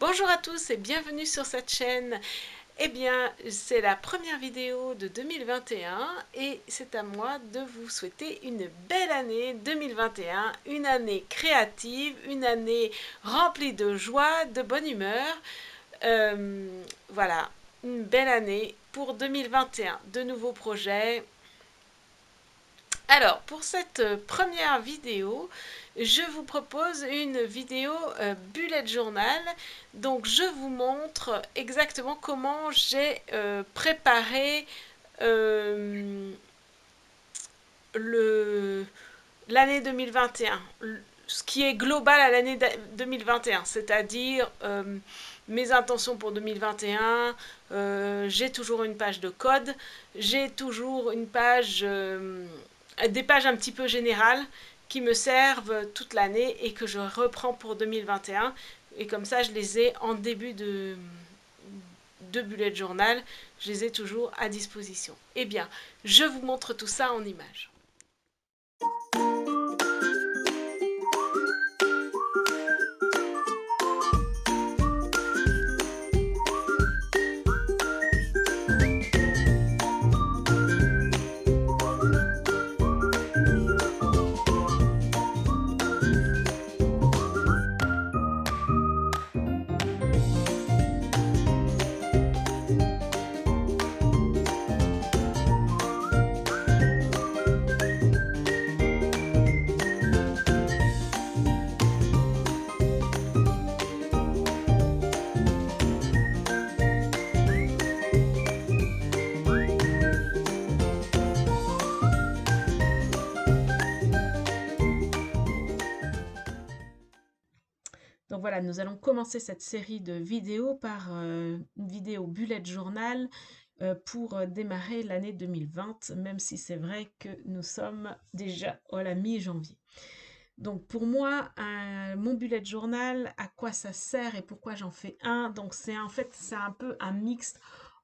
Bonjour à tous et bienvenue sur cette chaîne. Eh bien, c'est la première vidéo de 2021 et c'est à moi de vous souhaiter une belle année 2021, une année créative, une année remplie de joie, de bonne humeur. Voilà, une belle année pour 2021, de nouveaux projets. Alors, pour cette première vidéo, je vous propose une vidéo bullet journal. Donc, je vous montre exactement comment j'ai préparé euh, l'année 2021, ce qui est global à l'année 2021, c'est-à-dire mes intentions pour 2021. J'ai toujours une page de code, j'ai toujours une page, des pages un petit peu générales qui me servent toute l'année et que je reprends pour 2021. Et comme ça, je les ai en début de bullet journal, je les ai toujours à disposition. Eh bien, je vous montre tout ça en images. Donc voilà, nous allons commencer cette série de vidéos par une vidéo bullet journal pour démarrer l'année 2020, même si c'est vrai que nous sommes déjà à la mi-janvier. Donc pour moi, mon bullet journal, à quoi ça sert et pourquoi j'en fais un? Donc c'est en fait, c'est un peu un mix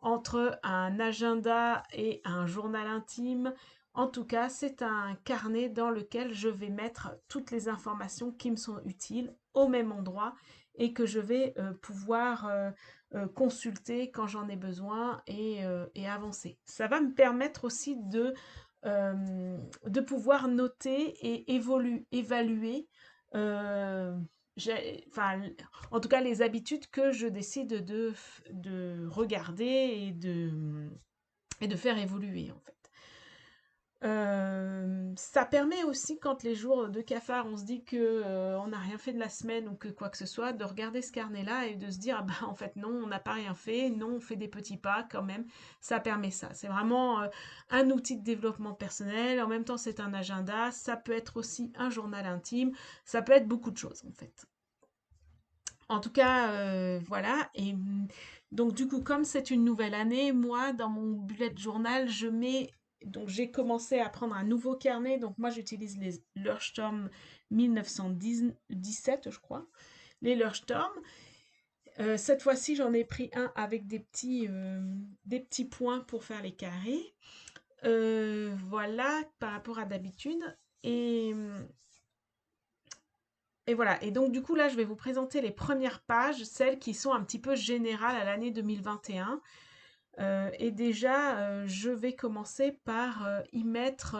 entre un agenda et un journal intime. En tout cas, c'est un carnet dans lequel je vais mettre toutes les informations qui me sont utiles au même endroit et que je vais pouvoir consulter quand j'en ai besoin et avancer. Ça va me permettre aussi de pouvoir noter et évaluer euh, enfin, en tout cas les habitudes que je décide de regarder et de faire évoluer en fait. Ça permet aussi quand les jours de cafard, on se dit que on n'a rien fait de la semaine ou que quoi que ce soit, de regarder ce carnet-là et de se dire, ah bah, en fait non, on n'a pas rien fait, non, on fait des petits pas quand même. Ça permet ça. C'est vraiment un outil de développement personnel. En même temps, c'est un agenda. Ça peut être aussi un journal intime. Ça peut être beaucoup de choses en fait. En tout cas, voilà. Et donc, du coup, comme c'est une nouvelle année, moi, dans mon bullet journal, je mets. Donc, j'ai commencé à prendre un nouveau carnet. Donc, moi, j'utilise les Leuchtturm 1917, je crois. Les Leuchtturm. Cette fois-ci, j'en ai pris un avec des petits points pour faire les carrés. Voilà, par rapport à d'habitude. Et et voilà, et donc du coup là je vais vous présenter les premières pages, celles qui sont un petit peu générales à l'année 2021. Et déjà, je vais commencer par y mettre,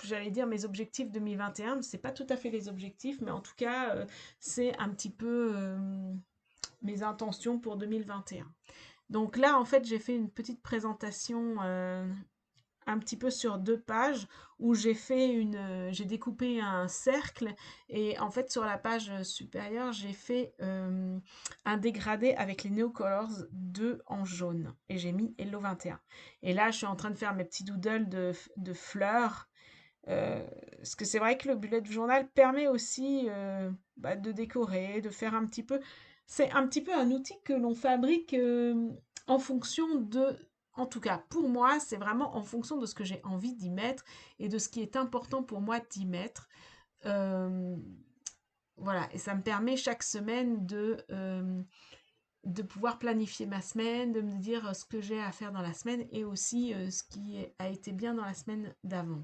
j'allais dire mes objectifs 2021, mais c'est pas tout à fait les objectifs, mais en tout cas, c'est un petit peu mes intentions pour 2021. Donc là, en fait, j'ai fait une petite présentation un petit peu sur 2 pages où j'ai découpé un cercle et en fait sur la page supérieure j'ai fait un dégradé avec les Neocolors 2 en jaune et j'ai mis Hello 21. Et là je suis en train de faire mes petits doodles de fleurs. Parce que c'est vrai que le bullet journal permet aussi de décorer, de faire un petit peu. C'est un petit peu un outil que l'on fabrique en fonction de. En tout cas, pour moi, c'est vraiment en fonction de ce que j'ai envie d'y mettre et de ce qui est important pour moi d'y mettre. Euh, voilà, et ça me permet chaque semaine de pouvoir planifier ma semaine, de me dire ce que j'ai à faire dans la semaine et aussi ce qui a été bien dans la semaine d'avant.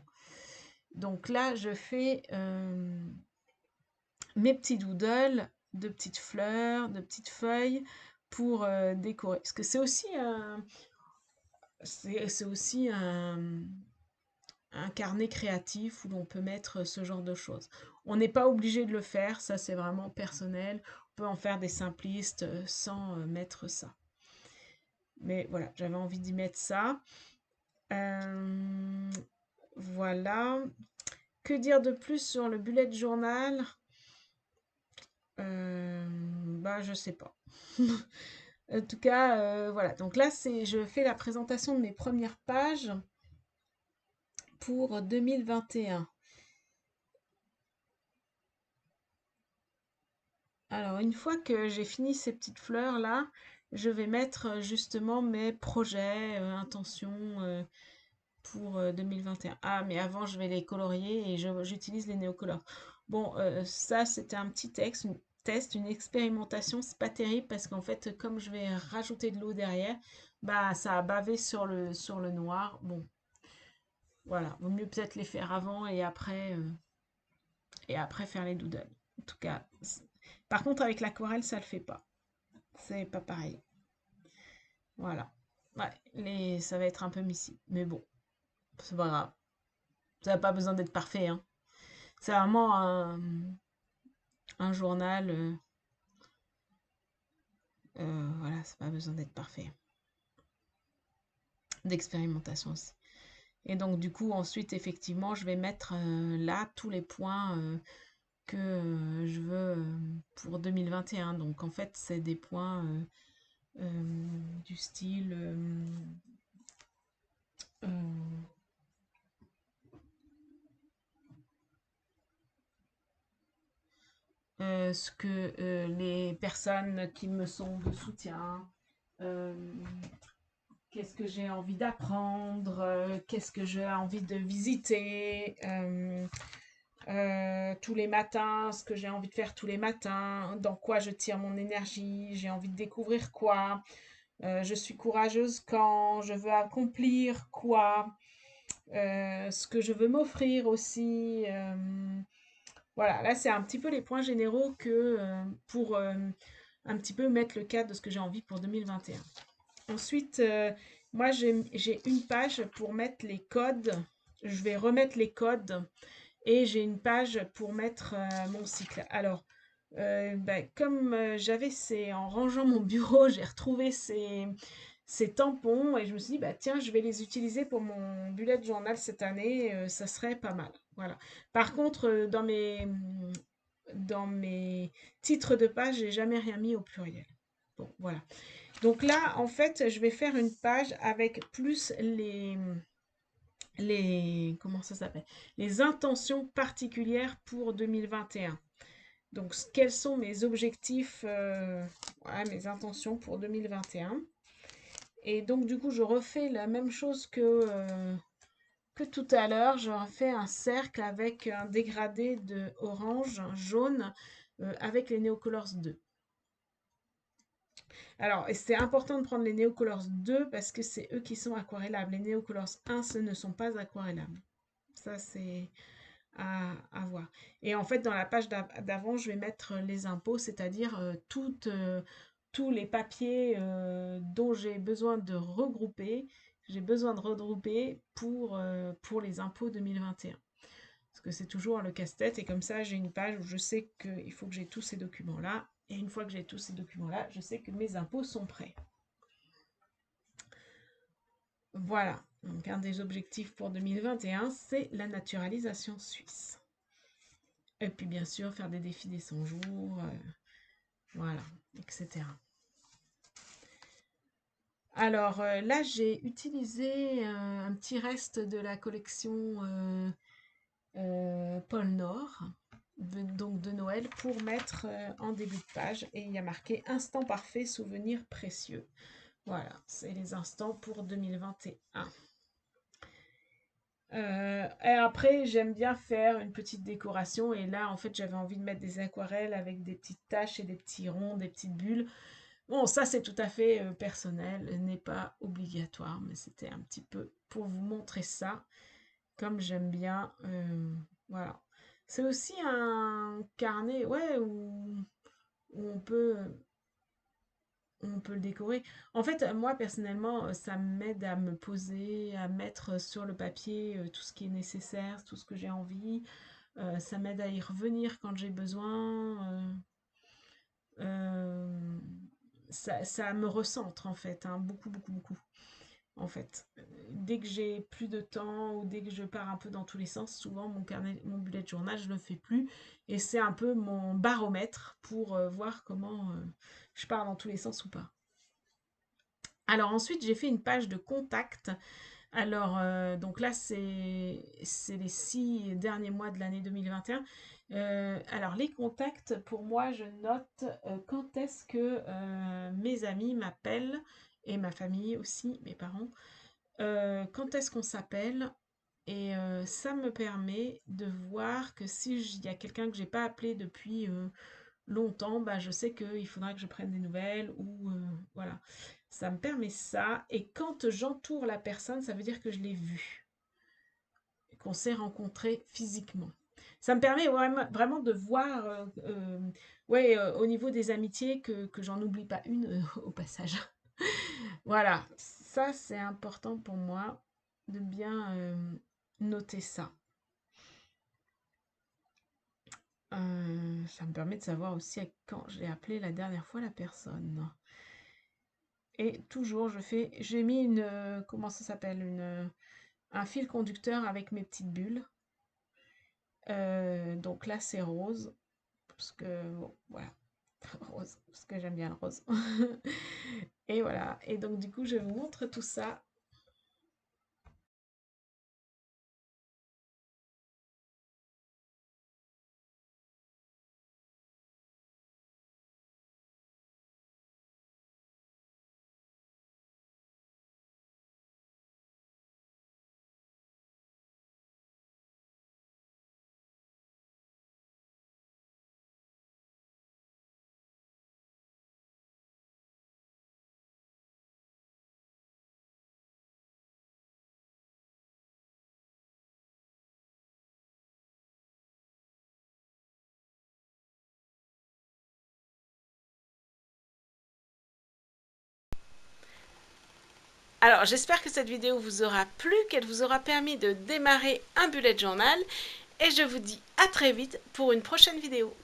Donc là, je fais mes petits doodles de petites fleurs, de petites feuilles pour décorer. Parce que c'est aussi un carnet créatif où l'on peut mettre ce genre de choses. On n'est pas obligé de le faire, ça c'est vraiment personnel. On peut en faire des simplistes sans mettre ça. Mais voilà, j'avais envie d'y mettre ça. Euh, voilà. Que dire de plus sur le bullet journal? Bah, je sais pas. En tout cas, voilà. Donc là, je fais la présentation de mes premières pages pour 2021. Alors, une fois que j'ai fini ces petites fleurs-là, je vais mettre justement mes projets, intentions pour 2021. Ah, mais avant, je vais les colorier et j'utilise les néocolores. Bon, ça, c'était un petit test, une expérimentation. C'est pas terrible parce qu'en fait, comme je vais rajouter de l'eau derrière, bah, ça a bavé sur le noir. Bon, voilà. Vaut mieux peut-être les faire avant et après faire les doodles. En tout cas, par contre, avec l'aquarelle, ça le fait pas. C'est pas pareil. Voilà. Ouais, ça va être un peu messy. Mais bon, c'est pas grave. Ça n'a pas besoin d'être parfait, hein. C'est vraiment un journal. Voilà, c'est pas besoin d'être parfait. D'expérimentation aussi. Et donc, du coup, ensuite, effectivement, je vais mettre là tous les points que je veux pour 2021. Donc, en fait, c'est des points du style. Euh, ce que les personnes qui me sont de soutien, euh, qu'est-ce que j'ai envie d'apprendre, qu'est-ce que j'ai envie de visiter, tous les matins, ce que j'ai envie de faire tous les matins, dans quoi je tire mon énergie, j'ai envie de découvrir quoi, je suis courageuse quand je veux accomplir quoi, ce que je veux m'offrir aussi. Voilà, là c'est un petit peu les points généraux pour un petit peu mettre le cadre de ce que j'ai envie pour 2021. Ensuite, moi j'ai une page pour mettre les codes. Je vais remettre les codes et j'ai une page pour mettre mon cycle. Alors, comme en rangeant mon bureau, j'ai retrouvé ces tampons et je me suis dit, bah, tiens, je vais les utiliser pour mon bullet journal cette année, ça serait pas mal. Voilà. Par contre, dans mes titres de page, j'ai jamais rien mis au pluriel. Bon, voilà. Donc là, en fait, je vais faire une page avec plus comment ça s'appelle? Les intentions particulières pour 2021. Donc, quels sont mes objectifs, voilà, mes intentions pour 2021. Et donc, du coup, je refais la même chose que tout à l'heure. Je refais un cercle avec un dégradé de orange, jaune, avec les Neocolors 2. Alors, c'est important de prendre les Neocolors 2 parce que c'est eux qui sont aquarellables. Les Neocolors 1, ce ne sont pas aquarellables. Ça, c'est à voir. Et en fait, dans la page d'avant, je vais mettre les impôts, c'est-à-dire tous les papiers dont j'ai besoin de regrouper. J'ai besoin de regrouper pour les impôts 2021. Parce que c'est toujours le casse-tête. Et comme ça, j'ai une page où je sais qu'il faut que j'ai tous ces documents-là. Et une fois que j'ai tous ces documents-là, je sais que mes impôts sont prêts. Voilà. Donc, un des objectifs pour 2021, c'est la naturalisation suisse. Et puis, bien sûr, faire des défis des 100 jours, voilà, etc. Alors, là, j'ai utilisé un petit reste de la collection Pôle Nord, donc de Noël, pour mettre en début de page. Et il y a marqué Instant parfait, souvenir précieux. Voilà, c'est les instants pour 2021. Et après, j'aime bien faire une petite décoration. Et là, en fait, j'avais envie de mettre des aquarelles avec des petites taches et des petits ronds, des petites bulles. Bon, ça, c'est tout à fait personnel, n'est pas obligatoire, mais c'était un petit peu pour vous montrer ça, comme j'aime bien. Voilà. C'est aussi un carnet, ouais, où où on peut le décorer. En fait, moi personnellement, ça m'aide à me poser, à mettre sur le papier tout ce qui est nécessaire, tout ce que j'ai envie. Ça m'aide à y revenir quand j'ai besoin. Euh, ça me recentre en fait, hein, beaucoup, beaucoup, beaucoup. En fait, dès que j'ai plus de temps ou dès que je pars un peu dans tous les sens, souvent mon carnet, mon bullet journal, je le fais plus. Et c'est un peu mon baromètre pour voir comment je pars dans tous les sens ou pas. Alors ensuite, j'ai fait une page de contact. Alors, donc là, c'est les 6 derniers mois de l'année 2021. Alors, les contacts, pour moi, je note quand est-ce que mes amis m'appellent, et ma famille aussi, mes parents, quand est-ce qu'on s'appelle, et ça me permet de voir que si il y a quelqu'un que j'ai pas appelé depuis longtemps, bah, je sais qu'il faudra que je prenne des nouvelles ou voilà. Ça me permet ça. Et quand j'entoure la personne, ça veut dire que je l'ai vue, qu'on s'est rencontré physiquement. Ça me permet vraiment de voir, ouais, au niveau des amitiés, que j'en oublie pas une au passage. Voilà, ça c'est important pour moi de bien noter ça. Ça me permet de savoir aussi quand j'ai appelé la dernière fois la personne. Et toujours, j'ai mis une, comment ça s'appelle, un fil conducteur avec mes petites bulles. Donc là, c'est rose, parce que, bon, voilà, rose, parce que j'aime bien le rose. Et voilà, et donc du coup, je vous montre tout ça. Alors, j'espère que cette vidéo vous aura plu, qu'elle vous aura permis de démarrer un bullet journal, et je vous dis à très vite pour une prochaine vidéo.